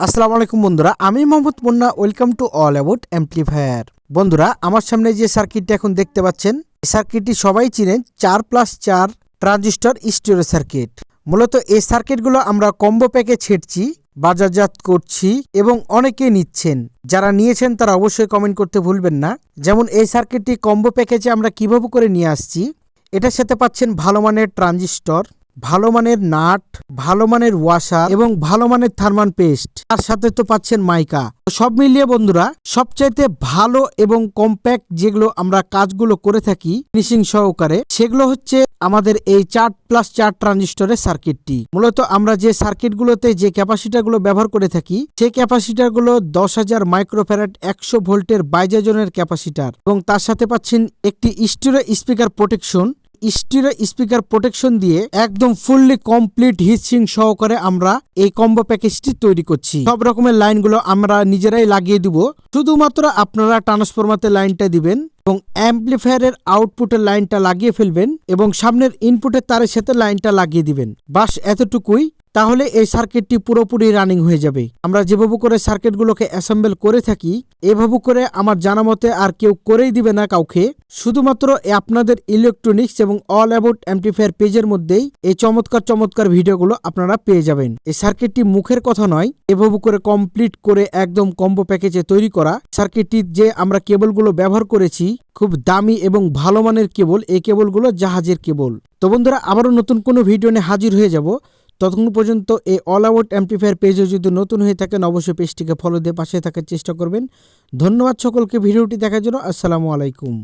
আসসালামু আলাইকুম বন্ধুরা, আমি Mohammad Munna. Welcome to all about amplifier. বন্ধুরা, আমার সামনে যে সার্কিটটি এখন দেখতে পাচ্ছেন, এই সার্কিটটি সবাই চিনেন 4+4 ট্রানজিস্টর স্টিরিও সার্কিট। মূলত এই সার্কিটগুলো আমরা কম্বো প্যাকে ছেড়ছি, বাজারজাত করছি এবং অনেকেই নিচ্ছেন। যারা নিয়েছেন তারা অবশ্যই কমেন্ট করতে ভুলবেন না। যেমন এই সার্কিটটি কম্বো প্যাকেজে আমরা কিভাবে করে নিয়ে আসছি। এটার সাথে পাচ্ছেন ভালো মানের ট্রানজিস্টর, ভালো মানের নাট, ভালো মানের ওয়াশার এবং ভালো মানের থার্মাল পেস্ট, তার সাথে তো পাচ্ছেন মাইকা। সব মিলিয়ে বন্ধুরা, সবচাইতে ভালো এবং কম্প্যাক্ট যেগুলো আমরা কাজগুলো করে থাকি ফিনিশিং সহকারে, সেগুলো হচ্ছে আমাদের এই 4+4 ট্রানজিস্টরের সার্কিটটি। মূলত আমরা যে সার্কিটগুলোতে যে ক্যাপাসিটারগুলো ব্যবহার করে থাকি, সেই ক্যাপাসিটারগুলো 10,000 মাইক্রোফ্যারাড 100 ভোল্টের বাইজাজনের ক্যাপাসিটার এবং তার সাথে পাচ্ছেন একটি stereo speaker protection. Stereo speaker protection দিয়ে একদম ফুললি কমপ্লিট হিটসিং সহকারে আমরা এই কম্বো প্যাকেজটি তৈরি করছি। সব রকমের লাইনগুলো আমরা নিজেরাই লাগিয়ে দিব, শুধুমাত্র আপনারা ট্রান্সফরমারের লাইনটা দিবেন এবং অ্যাম্পলিফায়ারের আউটপুটের লাইনটা লাগিয়ে ফেলবেন এবং সামনের ইনপুটের তারের সাথে লাইনটা লাগিয়ে দিবেন। বাস এতটুকুই, তাহলে এই সার্কিটটি পুরোপুরি রানিং হয়ে যাবে। আমরা যেভাবে করে সার্কিটগুলোকে অ্যাসেম্বল করে থাকি, এভাবে করে আমার জানা মতে আর কেউ করেই দিবে না কাউকে। শুধুমাত্র আপনাদের ইলেকট্রনিক্স এবং অল অ্যাবাউট অ্যাম্পলিফায়ার পেজের মধ্যেই এই চমৎকার ভিডিওগুলো আপনারা পেয়ে যাবেন। এই সার্কিটটি মুখের কথা নয়, এভাবে করে কমপ্লিট করে একদম কম্বো প্যাকেজে তৈরি করা সার্কিটটির যে আমরা কেবলগুলো ব্যবহার করেছি, খুব দামি এবং ভালো মানের কেবল। এই কেবলগুলো জাহাজের কেবল। তো বন্ধুরা, আবারও নতুন কোনো ভিডিও নিয়ে হাজির হয়ে যাব। ততক্ষণ পর্যন্ত এই অল অ্যাবাউট অ্যাম্পলিফায়ার পেজে যদি নতুন হয়ে থাকেন, অবশ্যই পেজটিকে ফলো দিয়ে পাশে থাকার চেষ্টা করবেন। ধন্যবাদ সকলকে ভিডিওটি দেখার জন্য। আসসালামু আলাইকুম।